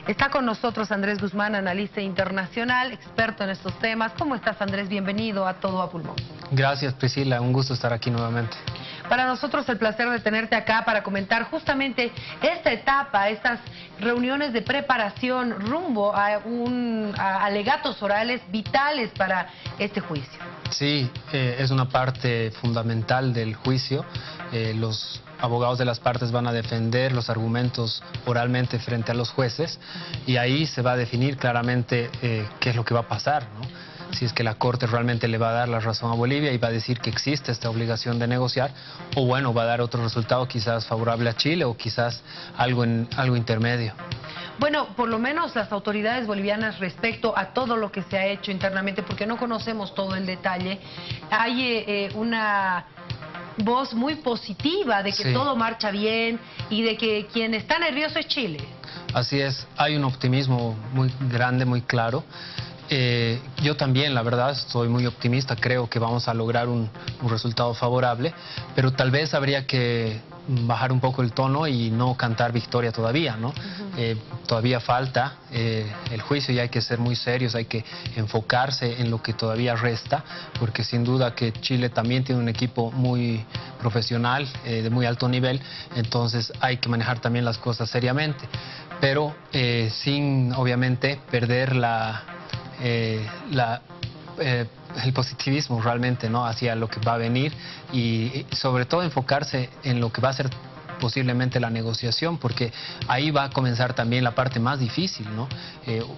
Está con nosotros Andrés Guzmán, analista internacional, experto en estos temas. ¿Cómo estás, Andrés? Bienvenido a Todo a Pulmón. Gracias, Priscila. Un gusto estar aquí nuevamente. Para nosotros el placer de tenerte acá para comentar justamente esta etapa, estas reuniones de preparación rumbo a alegatos orales vitales para este juicio. Sí, es una parte fundamental del juicio. Los abogados de las partes van a defender los argumentos oralmente frente a los jueces y ahí se va a definir claramente qué es lo que va a pasar, ¿no? Si es que la Corte realmente le va a dar la razón a Bolivia y va a decir que existe esta obligación de negociar, o bueno, va a dar otro resultado quizás favorable a Chile o quizás algo intermedio. Bueno, por lo menos las autoridades bolivianas respecto a todo lo que se ha hecho internamente, porque no conocemos todo el detalle, hay una voz muy positiva de que todo marcha bien y de que quien está nervioso es Chile. Así es, hay un optimismo muy grande, muy claro. Yo también, la verdad, estoy muy optimista, creo que vamos a lograr un resultado favorable, pero tal vez habría que bajar un poco el tono y no cantar victoria todavía, ¿no? Todavía falta el juicio y hay que ser muy serios, hay que enfocarse en lo que todavía resta, porque sin duda que Chile también tiene un equipo muy profesional, de muy alto nivel, entonces hay que manejar también las cosas seriamente, pero sin obviamente perder el positivismo realmente, ¿no? Hacia lo que va a venir y sobre todo enfocarse en lo que va a ser posiblemente la negociación, porque ahí va a comenzar también la parte más difícil, ¿no?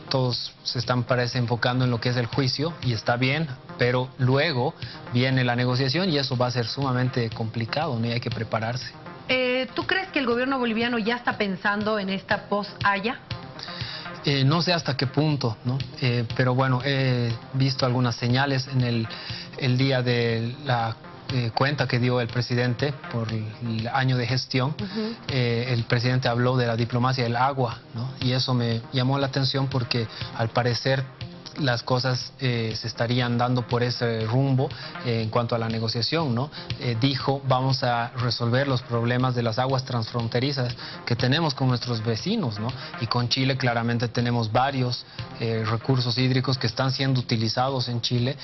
Todos se están, parece, enfocando en lo que es el juicio y está bien, pero luego viene la negociación y eso va a ser sumamente complicado, ¿no? Y hay que prepararse. ¿Tú crees que el gobierno boliviano ya está pensando en esta post-Haya? No sé hasta qué punto, ¿no? Pero bueno, he visto algunas señales en el día de la cuenta que dio el presidente por el año de gestión. El presidente habló de la diplomacia del agua, ¿no? Y eso me llamó la atención porque al parecer las cosas se estarían dando por ese rumbo en cuanto a la negociación, ¿no? Dijo, vamos a resolver los problemas de las aguas transfronterizas que tenemos con nuestros vecinos, ¿no? Y con Chile claramente tenemos varios recursos hídricos que están siendo utilizados en Chile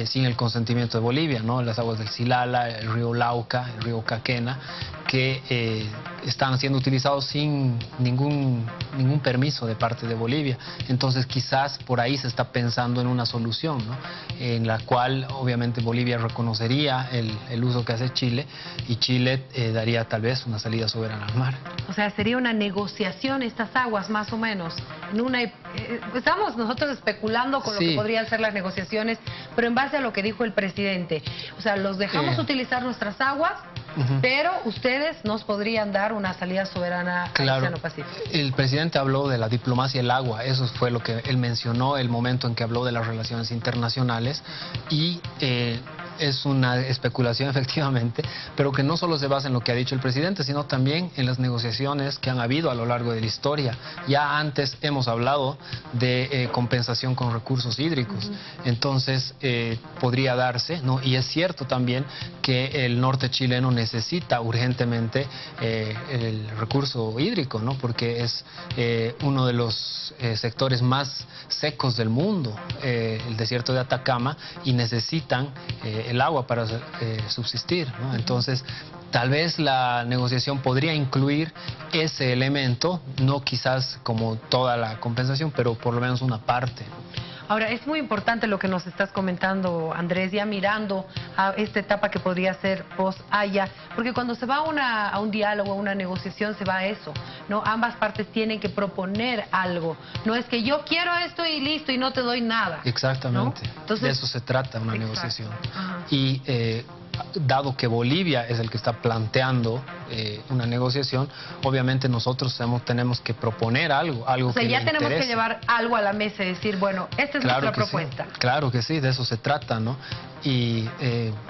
sin el consentimiento de Bolivia, ¿no? Las aguas del Silala, el río Lauca, el río Caquena, que están siendo utilizados sin ningún permiso de parte de Bolivia. Entonces quizás por ahí se está pensando en una solución, ¿no? En la cual obviamente Bolivia reconocería el uso que hace Chile y Chile daría tal vez una salida soberana al mar. O sea, sería una negociación estas aguas más o menos. Estamos nosotros especulando con lo que podrían ser las negociaciones, pero en base a lo que dijo el presidente. O sea, los dejamos utilizar nuestras aguas, pero ustedes nos podrían dar una salida soberana al Océano Pacífico. El presidente habló de la diplomacia del agua, eso fue lo que él mencionó, el momento en que habló de las relaciones internacionales y es una especulación efectivamente, pero que no solo se basa en lo que ha dicho el presidente, sino también en las negociaciones que han habido a lo largo de la historia. Ya antes hemos hablado de compensación con recursos hídricos, entonces podría darse, ¿no? Y es cierto también que el norte chileno necesita urgentemente el recurso hídrico, ¿no? Porque es uno de los sectores más secos del mundo, el desierto de Atacama, y necesitan el agua para subsistir, ¿no? Entonces, tal vez la negociación podría incluir ese elemento, no quizás como toda la compensación, pero por lo menos una parte. Ahora, es muy importante lo que nos estás comentando, Andrés, ya mirando a esta etapa que podría ser post-Haya, porque cuando se va a un diálogo, a una negociación, se va a eso, ¿no? Ambas partes tienen que proponer algo. No es que yo quiero esto y listo y no te doy nada. Exactamente. ¿No? Entonces, de eso se trata una negociación. Y dado que Bolivia es el que está planteando una negociación, obviamente nosotros tenemos que proponer algo que ya le tenemos interese. Que llevar algo a la mesa y decir, bueno, esta es nuestra propuesta. Sí. Claro que sí, de eso se trata, ¿no? Y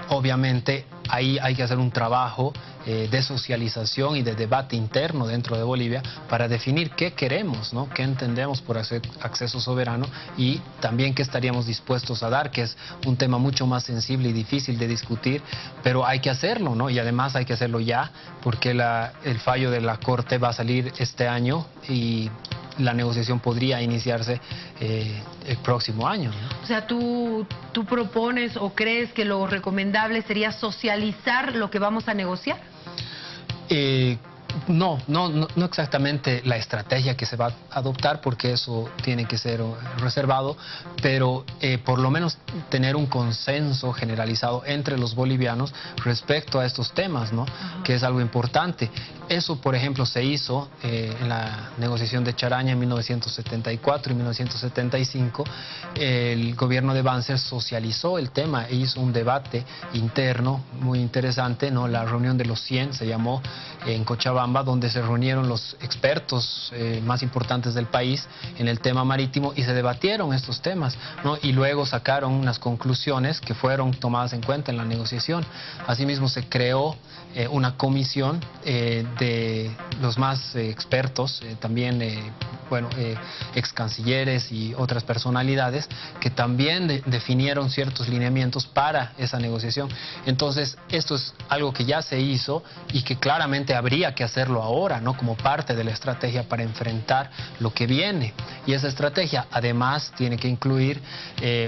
obviamente ahí hay que hacer un trabajo de socialización y de debate interno dentro de Bolivia para definir qué queremos, ¿no? Qué entendemos por acceso soberano y también qué estaríamos dispuestos a dar, que es un tema mucho más sensible y difícil de discutir, pero hay que hacerlo, ¿no? Y además hay que hacerlo ya, porque el fallo de la Corte va a salir este año y la negociación podría iniciarse el próximo año, ¿no? O sea, ¿tú propones o crees que lo recomendable sería socializar lo que vamos a negociar? No exactamente la estrategia que se va a adoptar, porque eso tiene que ser reservado, pero por lo menos tener un consenso generalizado entre los bolivianos respecto a estos temas, ¿no? Que es algo importante. Eso, por ejemplo, se hizo en la negociación de Charaña en 1974 y 1975. El gobierno de Banzer socializó el tema e hizo un debate interno muy interesante, ¿no? La reunión de los 100 se llamó en Cochabamba, donde se reunieron los expertos más importantes del país en el tema marítimo y se debatieron estos temas, ¿no? Y luego sacaron unas conclusiones que fueron tomadas en cuenta en la negociación. Asimismo, se creó una comisión de los más expertos, también ex cancilleres y otras personalidades que también definieron ciertos lineamientos para esa negociación. Entonces, esto es algo que ya se hizo y que claramente habría que hacerlo ahora, ¿no? Como parte de la estrategia para enfrentar lo que viene. Y esa estrategia además tiene que incluir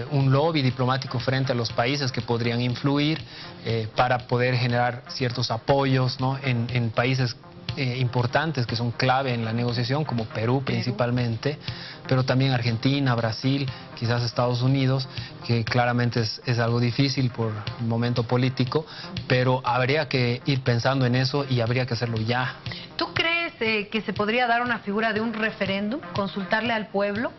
un lobby diplomático frente a los países que podrían influir para poder generar ciertos apoyos, ¿no? en países importantes que son clave en la negociación, como Perú principalmente, pero también Argentina, Brasil, quizás Estados Unidos, que claramente es algo difícil por el momento político, pero habría que ir pensando en eso y habría que hacerlo ya. ¿Tú crees que se podría dar una figura de un referéndum, consultarle al pueblo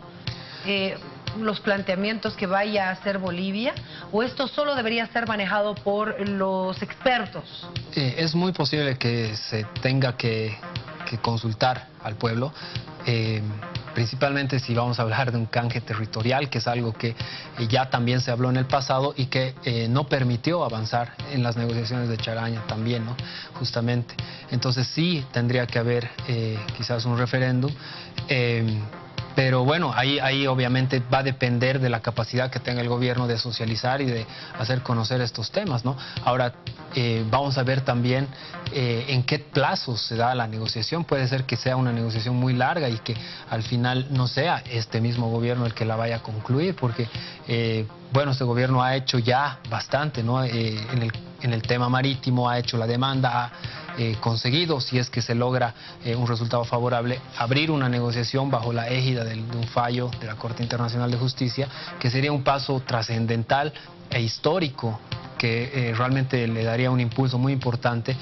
los planteamientos que vaya a hacer Bolivia, o esto solo debería ser manejado por los expertos? Es muy posible que se tenga que consultar al pueblo, principalmente si vamos a hablar de un canje territorial, que es algo que ya también se habló en el pasado y que no permitió avanzar en las negociaciones de Charaña también, ¿no? Justamente. Entonces sí tendría que haber quizás un referéndum. Pero bueno, ahí obviamente va a depender de la capacidad que tenga el gobierno de socializar y de hacer conocer estos temas, ¿no? Ahora, vamos a ver también en qué plazos se da la negociación. Puede ser que sea una negociación muy larga y que al final no sea este mismo gobierno el que la vaya a concluir, porque, bueno, este gobierno ha hecho ya bastante, ¿no? En el tema marítimo ha hecho la demanda, ha conseguido, si es que se logra un resultado favorable, abrir una negociación bajo la égida de un fallo de la Corte Internacional de Justicia, que sería un paso trascendental e histórico que realmente le daría un impulso muy importante,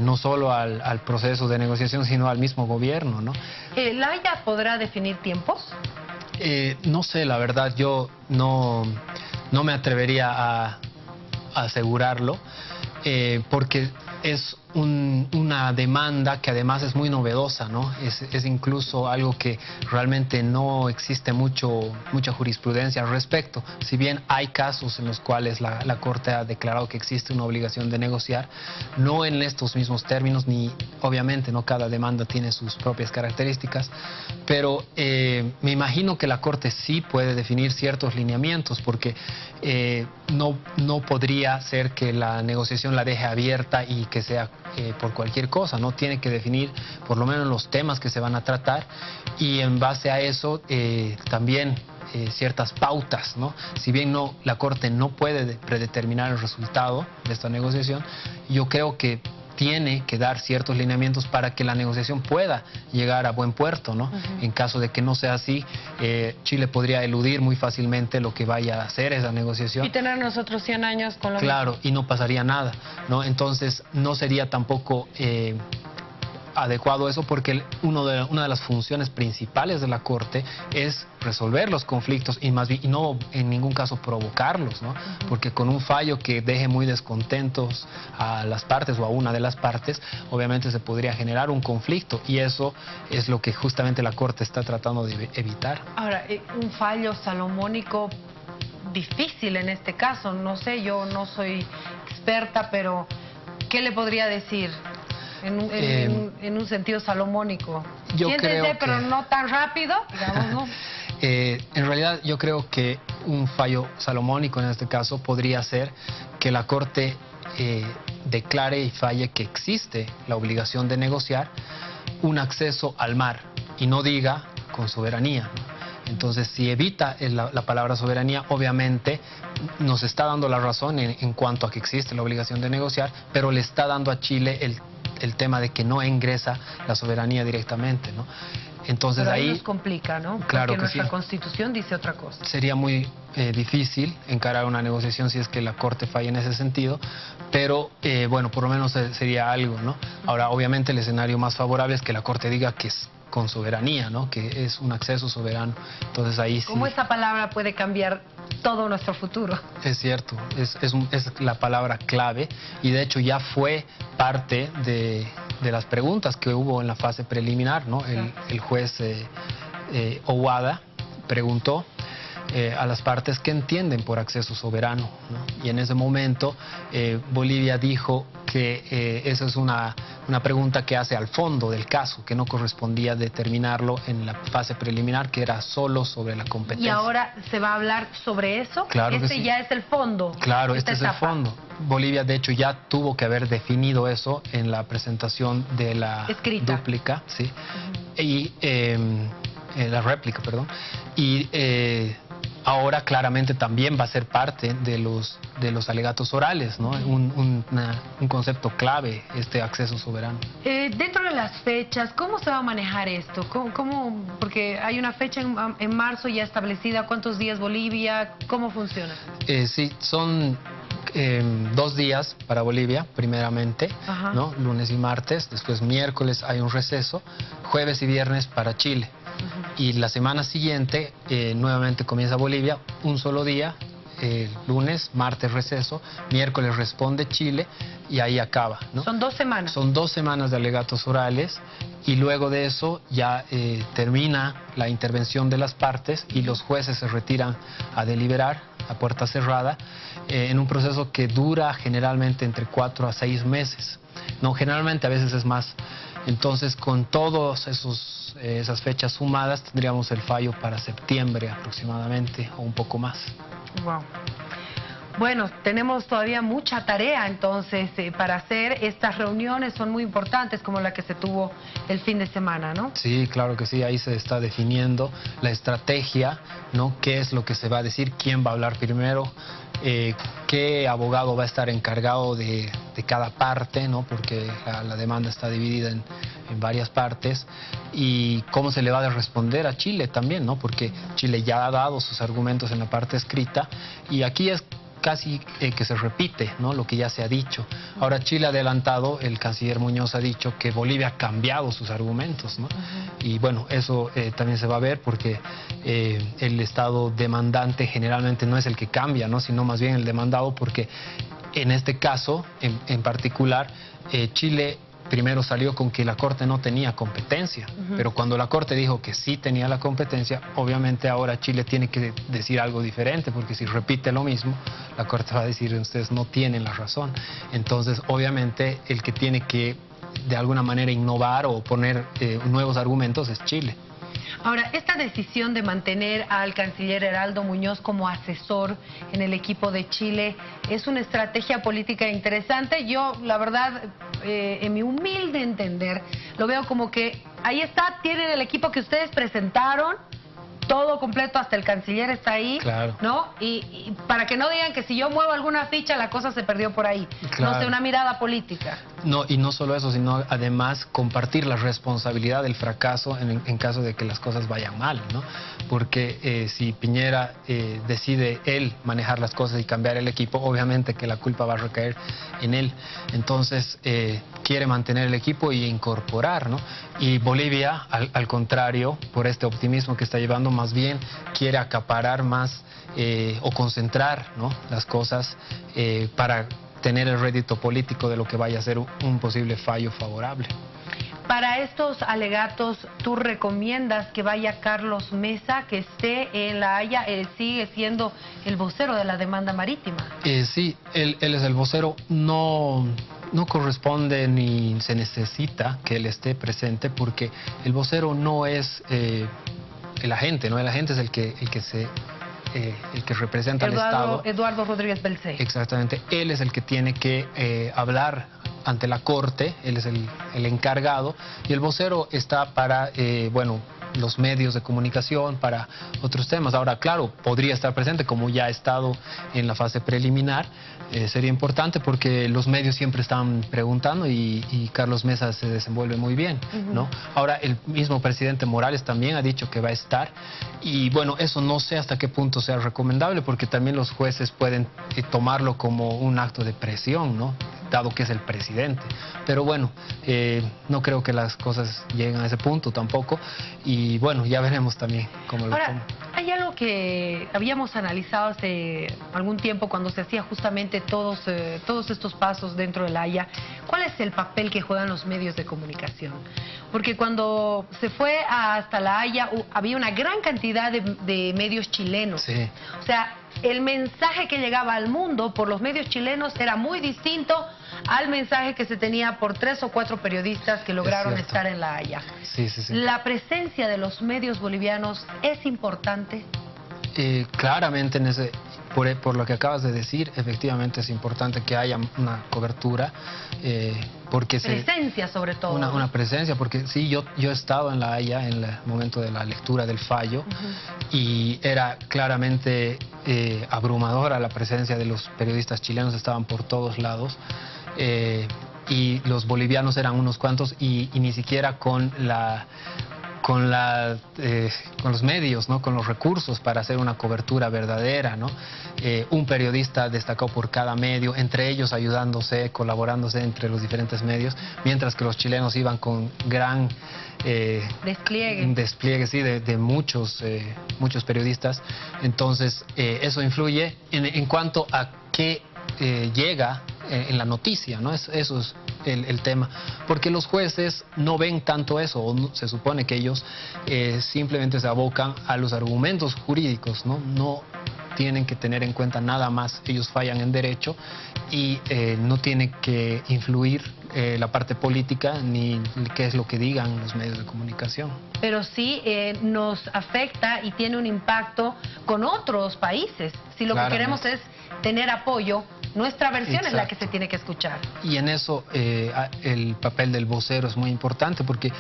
no solo al proceso de negociación, sino al mismo gobierno, ¿no? ¿La Haya podrá definir tiempos? No sé, la verdad, yo no me atrevería a asegurarlo, porque es una demanda que además es muy novedosa, ¿no? Es incluso algo que realmente no existe mucha jurisprudencia al respecto. Si bien hay casos en los cuales la Corte ha declarado que existe una obligación de negociar, no en estos mismos términos, ni obviamente no cada demanda tiene sus propias características, pero me imagino que la Corte sí puede definir ciertos lineamientos, porque no podría ser que la negociación la deje abierta y que sea por cualquier cosa, ¿no? Tiene que definir por lo menos los temas que se van a tratar y en base a eso también ciertas pautas, ¿no? Si bien la Corte no puede predeterminar el resultado de esta negociación, yo creo que tiene que dar ciertos lineamientos para que la negociación pueda llegar a buen puerto, ¿no? En caso de que no sea así, Chile podría eludir muy fácilmente lo que vaya a hacer esa negociación. Y tener nosotros 100 años con lo Claro, mismo. y no pasaría nada, ¿no? Entonces no sería tampoco adecuado eso, porque una de las funciones principales de la Corte es resolver los conflictos y no en ningún caso provocarlos, ¿no? Porque con un fallo que deje muy descontentos a las partes o a una de las partes, obviamente se podría generar un conflicto, y eso es lo que justamente la Corte está tratando de evitar. Ahora, un fallo salomónico difícil en este caso, no sé, yo no soy experta, pero ¿qué le podría decir? En un sentido salomónico. Yo creo que, pero no tan rápido, digamos, ¿no? En realidad yo creo que un fallo salomónico en este caso podría ser que la Corte declare y falle que existe la obligación de negociar un acceso al mar y no diga con soberanía, ¿no? Entonces, si evita la palabra soberanía, obviamente nos está dando la razón en cuanto a que existe la obligación de negociar, pero le está dando a Chile el tema de que no ingresa la soberanía directamente, ¿no? Entonces pero ahí nos complica, ¿no? Claro porque que nuestra sí. Constitución dice otra cosa. Sería muy difícil encarar una negociación si es que la Corte falla en ese sentido, pero bueno, por lo menos sería algo, ¿no? Ahora, obviamente el escenario más favorable es que la Corte diga que es con soberanía, ¿no? Que es un acceso soberano. Entonces ahí sí. ¿Cómo esa palabra puede cambiar todo nuestro futuro? Es cierto, es la palabra clave, y de hecho ya fue parte de las preguntas que hubo en la fase preliminar, ¿no? El juez Owada preguntó a las partes qué entienden por acceso soberano, ¿no? Y en ese momento Bolivia dijo que esa es una pregunta que hace al fondo del caso, que no correspondía determinarlo en la fase preliminar, que era solo sobre la competencia. ¿Y ahora se va a hablar sobre eso? Claro que sí. Ya es el fondo. Claro, este es el fondo. Bolivia, de hecho, ya tuvo que haber definido eso en la presentación de la escrita. Dúplica, sí, y la réplica, perdón, y ahora claramente también va a ser parte de los alegatos orales, ¿no? Un concepto clave, este acceso soberano. Dentro de las fechas, ¿cómo se va a manejar esto? Porque hay una fecha en marzo ya establecida. ¿Cuántos días Bolivia? ¿Cómo funciona? Sí, son 2 días para Bolivia, primeramente, ¿no? Lunes y martes, después miércoles hay un receso, jueves y viernes para Chile. Y la semana siguiente nuevamente comienza Bolivia, un solo día, lunes, martes receso, miércoles responde Chile y ahí acaba, ¿no? Son 2 semanas. Son 2 semanas de alegatos orales, y luego de eso ya termina la intervención de las partes y los jueces se retiran a deliberar a puerta cerrada en un proceso que dura generalmente entre 4 a 6 meses. No, generalmente a veces es más. Entonces, con todas esas fechas sumadas, tendríamos el fallo para septiembre aproximadamente, o un poco más. Wow. Bueno, tenemos todavía mucha tarea entonces para hacer. Estas reuniones son muy importantes, como la que se tuvo el fin de semana, ¿no? Sí, claro que sí, ahí se está definiendo la estrategia, ¿no? ¿Qué es lo que se va a decir? ¿Quién va a hablar primero? ¿Qué abogado va a estar encargado de cada parte, ¿no? Porque la demanda está dividida en varias partes, y cómo se le va a responder a Chile también, ¿no? Porque Chile ya ha dado sus argumentos en la parte escrita, y aquí es casi que se repite, ¿no? Lo que ya se ha dicho. Ahora Chile ha adelantado, el canciller Muñoz ha dicho que Bolivia ha cambiado sus argumentos, ¿no? Y bueno, eso también se va a ver, porque el Estado demandante generalmente no es el que cambia, ¿no? Sino más bien el demandado, porque en este caso en particular Chile primero salió con que la Corte no tenía competencia, pero cuando la Corte dijo que sí tenía la competencia, obviamente ahora Chile tiene que decir algo diferente, porque si repite lo mismo, la Corte va a decir ustedes no tienen la razón. Entonces, obviamente, el que tiene que de alguna manera innovar o poner nuevos argumentos es Chile. Ahora, esta decisión de mantener al canciller Heraldo Muñoz como asesor en el equipo de Chile es una estrategia política interesante. Yo, la verdad, en mi humilde entender, lo veo como que ahí está, tienen el equipo que ustedes presentaron, todo completo, hasta el canciller está ahí, claro, ¿no? Y para que no digan que si yo muevo alguna ficha, la cosa se perdió por ahí. Claro. No sé, una mirada política. No, y no solo eso, sino además compartir la responsabilidad del fracaso en caso de que las cosas vayan mal, ¿no? Porque si Piñera decide él manejar las cosas y cambiar el equipo, obviamente que la culpa va a recaer en él. Entonces quiere mantener el equipo y incorporar, ¿no? Y Bolivia, al contrario, por este optimismo que está llevando, más bien quiere acaparar más o concentrar, ¿no? Las cosas para tener el rédito político de lo que vaya a ser un posible fallo favorable. Para estos alegatos, ¿tú recomiendas que vaya Carlos Mesa, que esté en La Haya? Él sigue siendo el vocero de la demanda marítima. Sí, él es el vocero. No corresponde ni se necesita que él esté presente, porque el vocero no es el agente, ¿no? El agente es el que representa al Estado. Eduardo Rodríguez Belcé. Exactamente, él es el que tiene que hablar ante la Corte, él es el encargado, y el vocero está para, bueno, los medios de comunicación para otros temas. Ahora, claro, podría estar presente, como ya ha estado en la fase preliminar, sería importante porque los medios siempre están preguntando y Carlos Mesa se desenvuelve muy bien, ¿no? Ahora, el mismo presidente Morales también ha dicho que va a estar y bueno, eso no sé hasta qué punto sea recomendable porque también los jueces pueden tomarlo como un acto de presión, ¿no? Dado que es el presidente. Pero bueno, no creo que las cosas lleguen a ese punto tampoco y bueno, ya veremos también cómo lo toman. Hay algo que habíamos analizado hace algún tiempo cuando se hacía justamente todos estos pasos dentro de la Haya. ¿Cuál es el papel que juegan los medios de comunicación? Porque cuando se fue hasta la Haya había una gran cantidad de medios chilenos. Sí. O sea, el mensaje que llegaba al mundo por los medios chilenos era muy distinto al mensaje que se tenía por 3 o 4 periodistas que lograron estar en la Haya. Sí, sí, sí. ¿La presencia de los medios bolivianos es importante? Claramente, por lo que acabas de decir, efectivamente es importante que haya una cobertura. Porque presencia sobre todo. Una presencia, porque sí, yo he estado en la Haya en el momento de la lectura del fallo y era claramente abrumadora la presencia de los periodistas chilenos, estaban por todos lados. Y los bolivianos eran unos cuantos y ni siquiera con los medios, ¿no? Con los recursos para hacer una cobertura verdadera, ¿no? Un periodista destacado por cada medio, entre ellos ayudándose, colaborándose entre los diferentes medios, mientras que los chilenos iban con gran despliegue sí, de muchos periodistas. Entonces, eso influye en cuanto a qué llega en la noticia, ¿no? Eso es el tema, porque los jueces no ven tanto eso, o se supone que ellos simplemente se abocan a los argumentos jurídicos, no tienen que tener en cuenta nada más, ellos fallan en derecho y no tiene que influir la parte política ni qué es lo que digan los medios de comunicación. Pero sí nos afecta y tiene un impacto con otros países. Si lo que queremos es tener apoyo, nuestra versión es la que se tiene que escuchar. Y en eso el papel del vocero es muy importante porque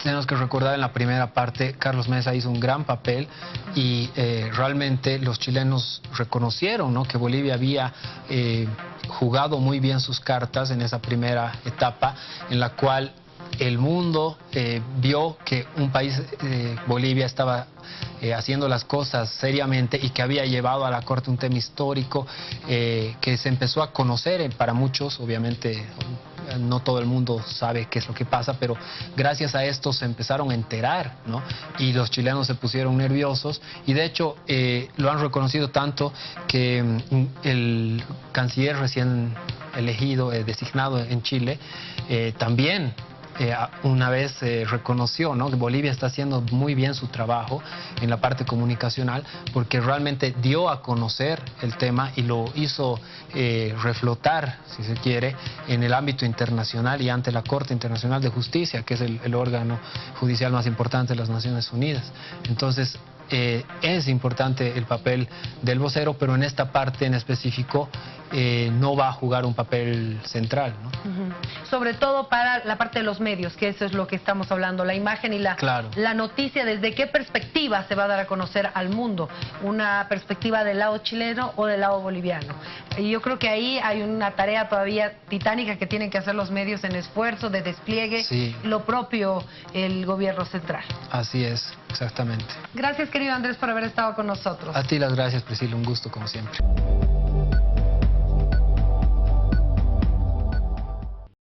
tenemos que recordar en la primera parte, Carlos Mesa hizo un gran papel y realmente los chilenos reconocieron, ¿no?, que Bolivia había jugado muy bien sus cartas en esa primera etapa en la cual el mundo vio que un país, Bolivia, estaba haciendo las cosas seriamente y que había llevado a la Corte un tema histórico que se empezó a conocer para muchos, obviamente no todo el mundo sabe qué es lo que pasa, pero gracias a esto se empezaron a enterar, ¿no? Y los chilenos se pusieron nerviosos y de hecho lo han reconocido tanto que el canciller recién elegido, designado en Chile, también una vez reconoció, ¿no?, que Bolivia está haciendo muy bien su trabajo en la parte comunicacional porque realmente dio a conocer el tema y lo hizo reflotar, si se quiere, en el ámbito internacional y ante la Corte Internacional de Justicia, que es el órgano judicial más importante de las Naciones Unidas. Entonces, es importante el papel del vocero, pero en esta parte en específico no va a jugar un papel central, ¿no? Sobre todo para la parte de los medios, que eso es lo que estamos hablando, la imagen y la noticia, ¿desde qué perspectiva se va a dar a conocer al mundo? ¿Una perspectiva del lado chileno o del lado boliviano? Y yo creo que ahí hay una tarea todavía titánica que tienen que hacer los medios en esfuerzo de despliegue, lo propio el gobierno central. Así es, exactamente. Gracias, querido Andrés, por haber estado con nosotros. A ti las gracias, Priscila, un gusto como siempre.